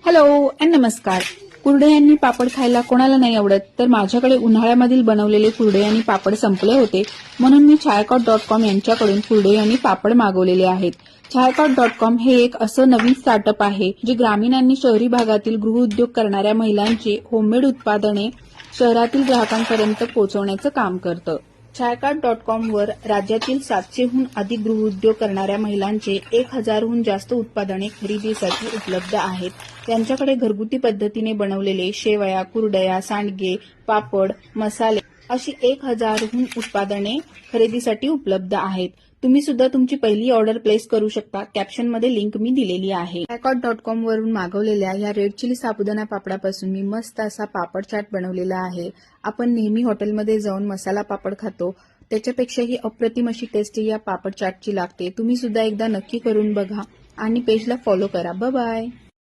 Hello and नमस्कार. कुरडयांनी पापड खायला कोणाला नाही आवडत, तर माझ्याकडे उन्हाळ्यामधील बनवलेले कुरडयांनी पापड संपले होते, म्हणून मी छायाकॉट.com यांच्याकडून कुरडयांनी पापड मागवलेले आहेत. छायाकॉट.com हे एक असं नवीन स्टार्टअप आहे जे ग्रामीण आणि शहरी भागातील गृहउद्योग करणाऱ्या महिलांची होममेड उत्पादने शहरातील ग्राहकांपर्यंत पोहोचवण्याचं काम करतं. छायाकॉट.com वर राज्यातील 700हून अधिक गृहउद्योग करणाऱ्या महिलांचे 1000हून जास्त उत्पादने खरेदीसाठी उपलब्ध आहेत. त्यांच्याकडे घरगुती पद्धतीने बनवलेले शेवया, कुरडया, सांडगे, पापड, मसाले अशी 1000हून उत्पादने खरेदीसाठी उपलब्ध आहेत. तुम्ही सुद्धा तुमची पहिली ऑर्डर प्लेस करू शकता. कॅप्शनमध्ये लिंक मी दिलेली आहे. छायाकॉट.com वरून मागवलेल्या या रेड चिली साबुदाणा पापडापासून मी मस्त असा पापड चाट बनवलेला आहे. आपण नेहमी हॉटेलमध्ये जाऊन मसाला पापड खातो, त्याच्यापेक्षाही अप्रतिम अशी टेस्टी या पापड चाटची लागते. तुम्ही सुद्धा एकदा नक्की करून बघा आणि पेजला फॉलो करा. Bye bye.